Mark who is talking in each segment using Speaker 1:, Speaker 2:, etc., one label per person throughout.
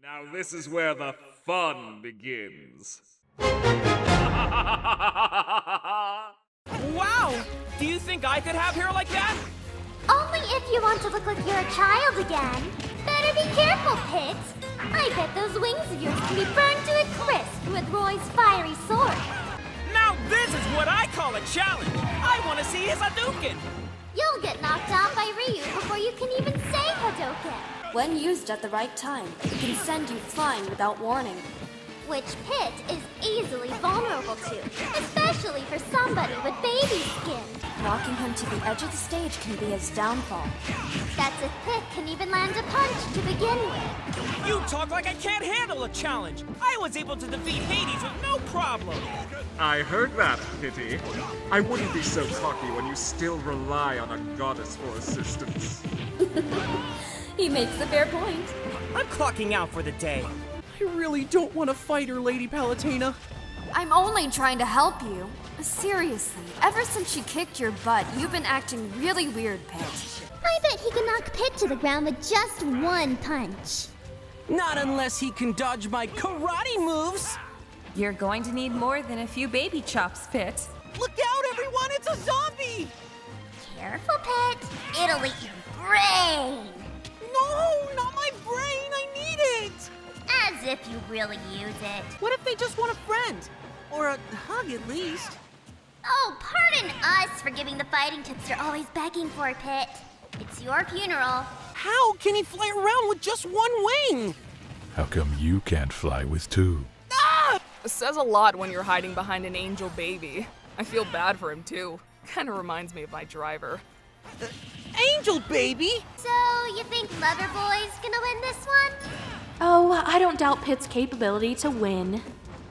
Speaker 1: Now this is where the fun begins.
Speaker 2: Wow! Do you think I could have hair like that?
Speaker 3: Only if you want to look like you're a child again. Better be careful, Pit. I bet those wings of yours can be burned to a crisp with Roy's fiery sword.
Speaker 2: Now this is what I call a challenge! I want to see his Hadouken!
Speaker 3: You'll get knocked down by Ryu before you can even say Hadouken.
Speaker 4: When used at the right time, it can send you flying without warning.
Speaker 3: Which Pit is easily vulnerable to, especially for somebody with baby skin.
Speaker 4: Knocking him to the edge of the stage can be his downfall.
Speaker 3: That's if Pit can even land a punch to begin with.
Speaker 2: You talk like I can't handle a challenge! I was able to defeat Hades with no problem!
Speaker 1: I heard that, Kitty. I wouldn't be so cocky when you still rely on a goddess for assistance.
Speaker 4: He makes a fair point.
Speaker 2: I'm clocking out for the day.
Speaker 5: I really don't want to fight her, Lady Palutena.
Speaker 4: I'm only trying to help you. Seriously, ever since she kicked your butt, you've been acting really weird, Pit.
Speaker 3: I bet he can knock Pit to the ground with just one punch.
Speaker 2: Not unless he can dodge my karate moves!
Speaker 6: You're going to need more than a few baby chops, Pit.
Speaker 2: Look out, everyone! It's a zombie!
Speaker 3: Careful, Pit. It'll eat your brain.
Speaker 2: No, not my brain! I need it!
Speaker 3: As if you really use it.
Speaker 2: What if they just want a friend? Or a hug, at least.
Speaker 3: Oh, pardon us for giving the fighting tips you're always begging for, Pit. It's your funeral.
Speaker 2: How can he fly around with just one wing?
Speaker 7: How come you can't fly with two?
Speaker 2: Ah!
Speaker 8: It says a lot when you're hiding behind an angel baby. I feel bad for him, too. Kinda reminds me of my driver.
Speaker 2: Angel baby?
Speaker 3: So, you think Loverboy's gonna win this one?
Speaker 9: Oh, I don't doubt Pit's capability to win.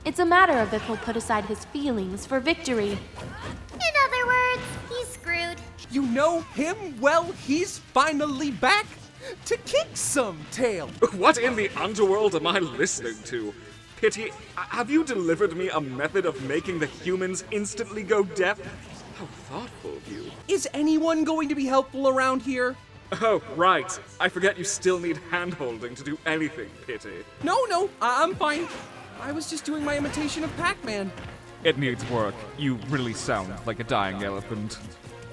Speaker 9: It's a matter of if he'll put aside his feelings for victory.
Speaker 3: In other words, he's screwed.
Speaker 5: You know him well, he's finally back to kick some tail.
Speaker 1: What in the underworld am I listening to? Pity, have you delivered me a method of making the humans instantly go deaf? How thoughtful of you.
Speaker 5: Is anyone going to be helpful around here?
Speaker 1: Oh, right. I forget you still need hand-holding to do anything, Pity.
Speaker 5: No, I'm fine. I was just doing my imitation of Pac-Man.
Speaker 10: It needs work. You really sound like a dying elephant.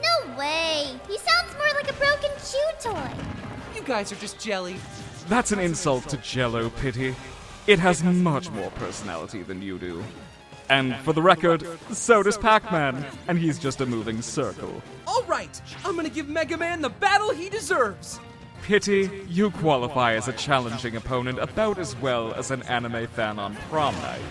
Speaker 3: No way. He sounds more like a broken chew toy.
Speaker 5: You guys are just jelly.
Speaker 10: That's an insult to Jello, Pity. It has much more personality than you do. And for the record, so does Pac-Man, and he's just a moving circle.
Speaker 5: All right, I'm gonna give Mega Man the battle he deserves.
Speaker 10: Pity, you qualify as a challenging opponent about as well as an anime fan on prom night.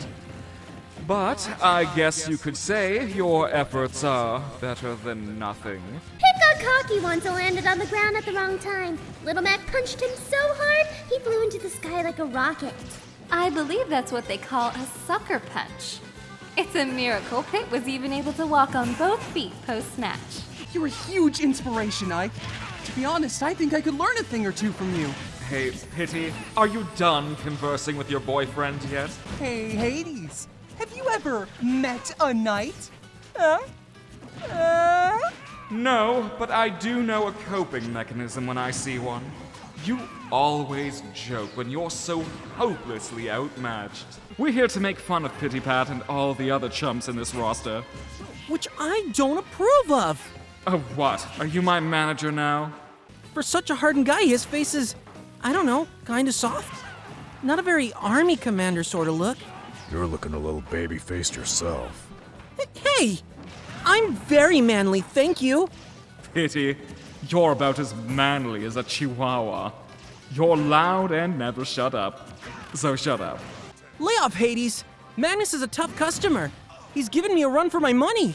Speaker 10: But I guess you could say your efforts are better than nothing.
Speaker 3: Pit got cocky once and landed on the ground at the wrong time. Little Mac punched him so hard, he flew into the sky like a rocket.
Speaker 6: I believe that's what they call a sucker punch. It's a miracle Pit was even able to walk on both feet post-match.
Speaker 5: You're a huge inspiration, Ike. To be honest, I think I could learn a thing or two from you.
Speaker 10: Hey, Pity, are you done conversing with your boyfriend yet?
Speaker 5: Hey, Hades, have you ever met a knight?
Speaker 10: No, but I do know a coping mechanism when I see one. You always joke when you're so hopelessly outmatched. We're here to make fun of Pity Pat and all the other chumps in this roster.
Speaker 2: Which I don't approve of.
Speaker 10: Of what? Are you my manager now?
Speaker 2: For such a hardened guy, his face is, I don't know, kinda soft. Not a very army commander sort of look.
Speaker 7: You're looking a little baby-faced yourself.
Speaker 2: Hey! I'm very manly, thank you.
Speaker 10: Pity, you're about as manly as a chihuahua. You're loud and never shut up. So shut up.
Speaker 2: Lay off, Hades. Magnus is a tough customer. He's given me a run for my money.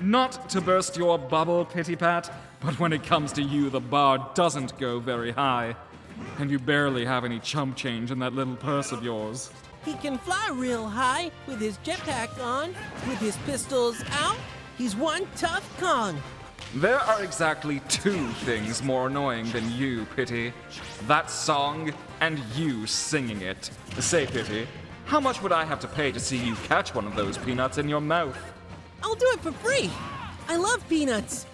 Speaker 10: Not to burst your bubble, Pity Pat, but when it comes to you, the bar doesn't go very high. And you barely have any chump change in that little purse of yours.
Speaker 2: He can fly real high with his jetpack on, with his pistols out. He's one tough Kong.
Speaker 10: There are exactly two things more annoying than you, Pity. That song and you singing it. Say, Pity, how much would I have to pay to see you catch one of those peanuts in your mouth?
Speaker 2: I'll do it for free. I love peanuts.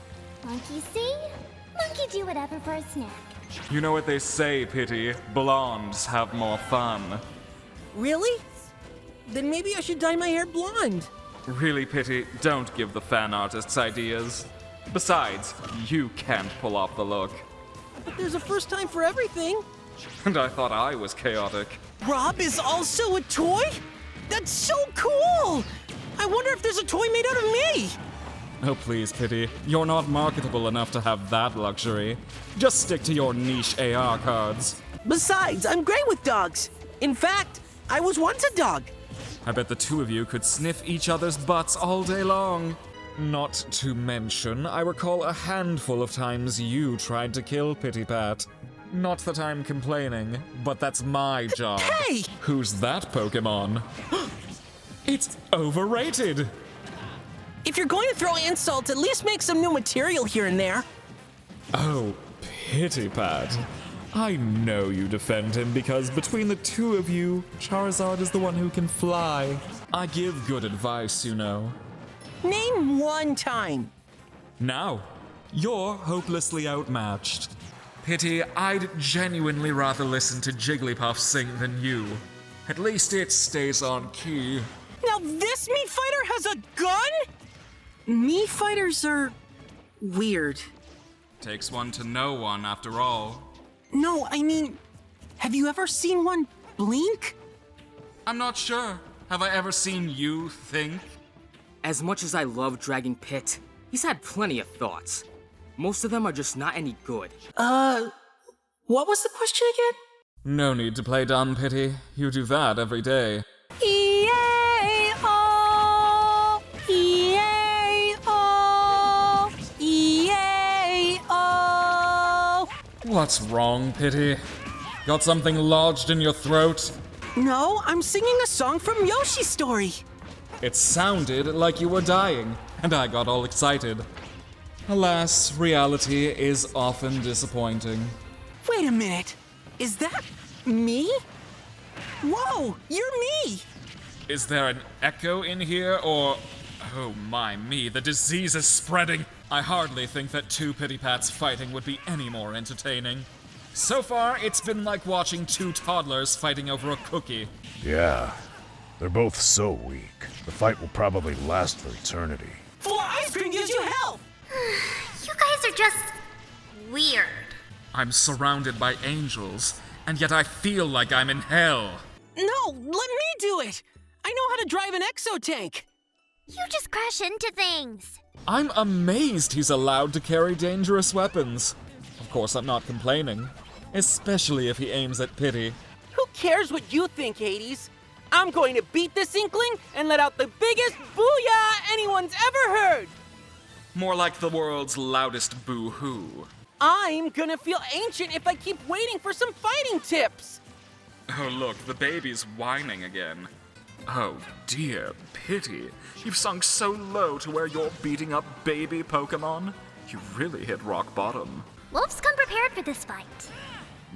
Speaker 3: Monkey see? Monkey do whatever for a snack.
Speaker 10: You know what they say, Pity. Blondes have more fun.
Speaker 2: Really? Then maybe I should dye my hair blonde.
Speaker 10: Really, Pity, don't give the fan artists ideas. Besides, you can't pull off the look.
Speaker 2: But there's a first time for everything.
Speaker 10: And I thought I was chaotic.
Speaker 2: Rob is also a toy? That's so cool! I wonder if there's a toy made out of me!
Speaker 10: Oh, please, Pity. You're not marketable enough to have that luxury. Just stick to your niche AR cards.
Speaker 2: Besides, I'm great with dogs. In fact, I was once a dog.
Speaker 10: I bet the two of you could sniff each other's butts all day long. Not to mention, I recall a handful of times you tried to kill Pity Pat. Not that I'm complaining, but that's my job.
Speaker 2: Hey!
Speaker 10: Who's that Pokemon? It's overrated!
Speaker 2: If you're going to throw insults, at least make some new material here and there.
Speaker 10: Oh, Pity Pat. I know you defend him because between the two of you, Charizard is the one who can fly. I give good advice, you know.
Speaker 2: Name one time.
Speaker 10: Now, you're hopelessly outmatched. Pity, I'd genuinely rather listen to Jigglypuff sing than you. At least it stays on key.
Speaker 2: Now this meat fighter has a gun? Meat fighters are weird.
Speaker 10: Takes one to know one, after all.
Speaker 2: No, I mean, have you ever seen one blink?
Speaker 10: I'm not sure. Have I ever seen you think?
Speaker 11: As much as I love Dragon Pit, he's had plenty of thoughts. Most of them are just not any good.
Speaker 2: What was the question again?
Speaker 10: No need to play dumb, Pity. You do that every day.
Speaker 2: E-A-O, E-A-O, E-A-O.
Speaker 10: What's wrong, Pity? Got something lodged in your throat?
Speaker 2: No, I'm singing a song from Yoshi's Story.
Speaker 10: It sounded like you were dying, and I got all excited. Alas, reality is often disappointing.
Speaker 2: Wait a minute. Is that me? Whoa, you're me!
Speaker 10: Is there an echo in here, or... Oh my me, the disease is spreading! I hardly think that two Pity Pats fighting would be any more entertaining. So far, it's been like watching two toddlers fighting over a cookie.
Speaker 7: Yeah, they're both so weak. The fight will probably last for eternity.
Speaker 2: 4 ice cream gives you health!
Speaker 3: You guys are just weird.
Speaker 10: I'm surrounded by angels, and yet I feel like I'm in hell.
Speaker 2: No, let me do it! I know how to drive an exo-tank!
Speaker 3: You just crash into things.
Speaker 10: I'm amazed he's allowed to carry dangerous weapons. Of course, I'm not complaining, especially if he aims at Pity.
Speaker 2: Who cares what you think, Hades? I'm going to beat this Inkling and let out the biggest booyah anyone's ever heard!
Speaker 10: More like the world's loudest boo-hoo.
Speaker 2: I'm gonna feel ancient if I keep waiting for some fighting tips!
Speaker 10: Oh look, the baby's whining again. Oh dear, Pity. You've sunk so low to where you're beating up baby Pokemon. You really hit rock bottom.
Speaker 3: Wolf's come prepared for this fight.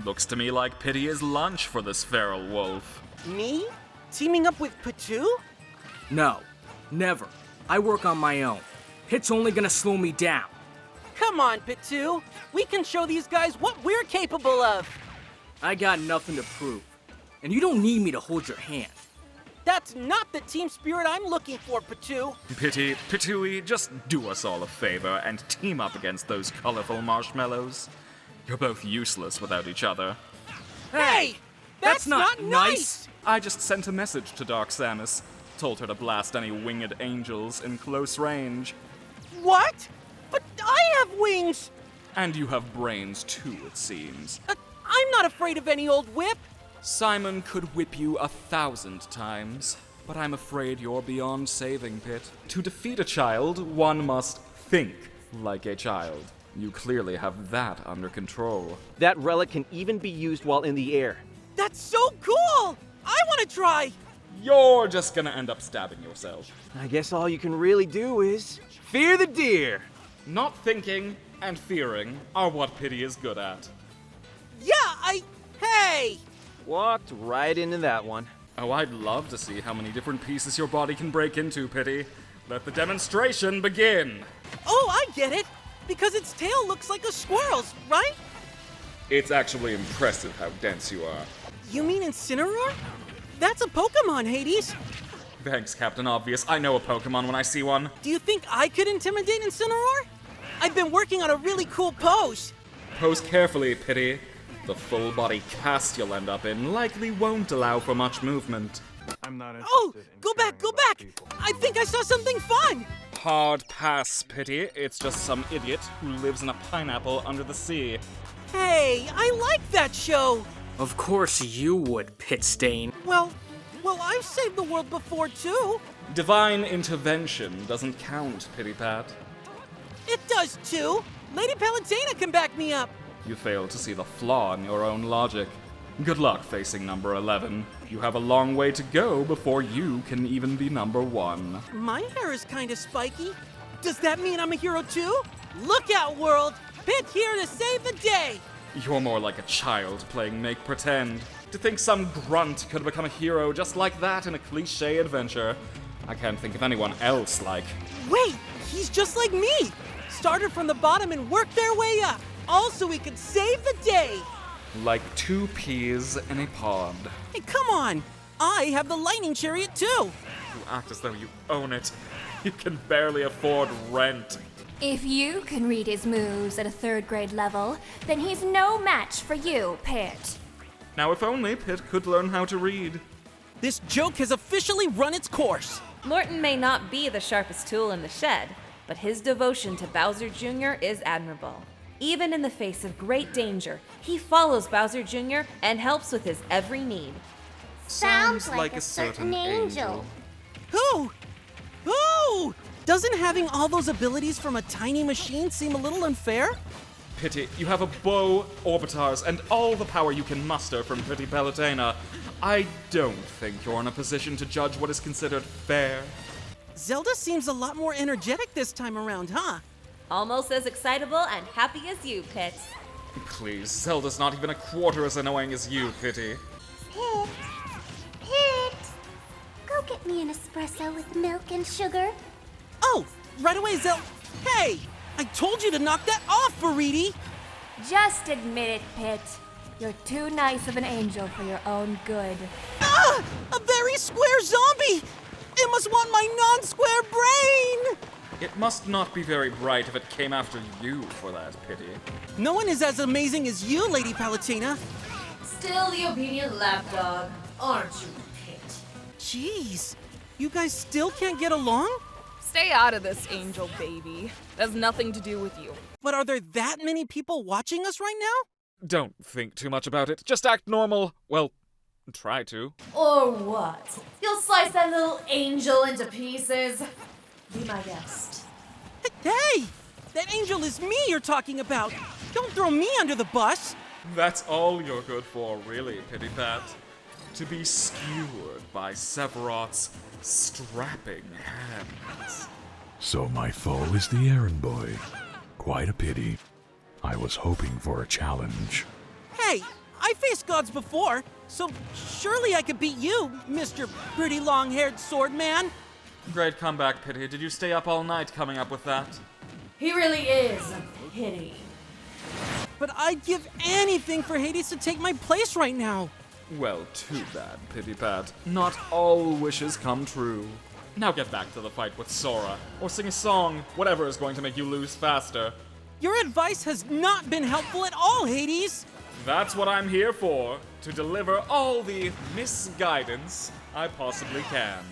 Speaker 10: Looks to me like Pity is lunch for this feral wolf.
Speaker 2: Me? Teaming up with Patu?
Speaker 11: No, never. I work on my own. Pit's only gonna slow me down.
Speaker 2: Come on, Patu. We can show these guys what we're capable of.
Speaker 11: I got nothing to prove. And you don't need me to hold your hand.
Speaker 2: That's not the team spirit I'm looking for, Patu.
Speaker 10: Pity, Pitui, just do us all a favor and team up against those colorful marshmallows. You're both useless without each other.
Speaker 2: Hey! That's not nice!
Speaker 10: I just sent a message to Dark Samus. Told her to blast any winged angels in close range.
Speaker 2: What? But I have wings!
Speaker 10: And you have brains too, it seems.
Speaker 2: I'm not afraid of any old whip.
Speaker 10: Simon could whip you 1,000 times, but I'm afraid you're beyond saving, Pit. To defeat a child, one must think like a child. You clearly have that under control.
Speaker 12: That relic can even be used while in the air.
Speaker 2: That's so cool! I want to try!
Speaker 10: You're just gonna end up stabbing yourself.
Speaker 12: I guess all you can really do is fear the deer.
Speaker 10: Not thinking and fearing are what Pity is good at.
Speaker 2: Yeah, Hey!
Speaker 12: Walked right into that one.
Speaker 10: Oh, I'd love to see how many different pieces your body can break into, Pity. Let the demonstration begin.
Speaker 2: Oh, I get it! Because its tail looks like a squirrel's, right?
Speaker 1: It's actually impressive how dense you are.
Speaker 2: You mean Incineroar? That's a Pokemon, Hades.
Speaker 10: Thanks, Captain Obvious. I know a Pokemon when I see one.
Speaker 2: Do you think I could intimidate Incineroar? I've been working on a really cool pose.
Speaker 10: Pose carefully, Pity. The full body cast you'll end up in likely won't allow for much movement.
Speaker 13: I'm not interested.
Speaker 2: Oh, go back! I think I saw something fun!
Speaker 10: Hard pass, Pity. It's just some idiot who lives in a pineapple under the sea.
Speaker 2: Hey, I like that show!
Speaker 11: Of course you would, Pit Stain.
Speaker 2: Well, I've saved the world before too.
Speaker 10: Divine intervention doesn't count, Pity Pat.
Speaker 2: It does too. Lady Palutena can back me up.
Speaker 10: You fail to see the flaw in your own logic. Good luck facing number 11. You have a long way to go before you can even be number 1.
Speaker 2: My hair is kinda spiky. Does that mean I'm a hero too? Look out, world! Pit here to save the day!
Speaker 10: You're more like a child playing make-pretend. To think some grunt could become a hero just like that in a cliché adventure. I can't think of anyone else like...
Speaker 2: Wait! He's just like me! Started from the bottom and worked their way up! All so we could save the day!
Speaker 10: Like 2 peas in a pod.
Speaker 2: Hey, come on! I have the lightning chariot too!
Speaker 10: You act as though you own it. You can barely afford rent.
Speaker 6: If you can read his moves at a 3rd grade level, then he's no match for you, Pit.
Speaker 10: Now if only Pit could learn how to read.
Speaker 2: This joke has officially run its course!
Speaker 14: Morton may not be the sharpest tool in the shed, but his devotion to Bowser Jr. is admirable. Even in the face of great danger, he follows Bowser Jr. and helps with his every need.
Speaker 3: Sounds like a certain angel.
Speaker 2: Who? Who? Doesn't having all those abilities from a tiny machine seem a little unfair?
Speaker 10: Pity, you have a bow, orbitars, and all the power you can muster from Pretty Palutena. I don't think you're in a position to judge what is considered fair.
Speaker 2: Zelda seems a lot more energetic this time around, huh?
Speaker 14: Almost as excitable and happy as you, Pit.
Speaker 10: Please, Zelda's not even a quarter as annoying as you, Pity.
Speaker 3: Pit! Go get me an espresso with milk and sugar.
Speaker 2: Oh, right away, Hey! I told you to knock that off, Viridi!
Speaker 6: Just admit it, Pit. You're too nice of an angel for your own good.
Speaker 2: Ah! A very square zombie! It must want my non-square brain!
Speaker 10: It must not be very bright if it came after you for that, Pity.
Speaker 2: No one is as amazing as you, Lady Palutena.
Speaker 15: Still the obedient lapdog, aren't you, Pit?
Speaker 2: Jeez, you guys still can't get along?
Speaker 8: Stay out of this, angel baby. It has nothing to do with you.
Speaker 2: But are there that many people watching us right now?
Speaker 10: Don't think too much about it. Just act normal. Well, try to.
Speaker 15: Or what? You'll slice that little angel into pieces? Be my guest.
Speaker 2: Hey! That angel is me you're talking about! Don't throw me under the bus!
Speaker 10: That's all you're good for, really, Pity Pat. To be skewered by Sephiroth's strapping hands.
Speaker 7: So my foe is the errand boy. Quite a pity. I was hoping for a challenge.
Speaker 2: Hey, I faced gods before, so surely I could beat you, Mr. Pretty Long-Haired Sword Man.
Speaker 10: Great comeback, Pity. Did you stay up all night coming up with that?
Speaker 15: He really is a pity.
Speaker 2: But I'd give anything for Hades to take my place right now.
Speaker 10: Well, too bad, Pity Pat. Not all wishes come true. Now get back to the fight with Sora, or sing a song, whatever is going to make you lose faster.
Speaker 2: Your advice has not been helpful at all, Hades.
Speaker 10: That's what I'm here for, to deliver all the misguidance I possibly can.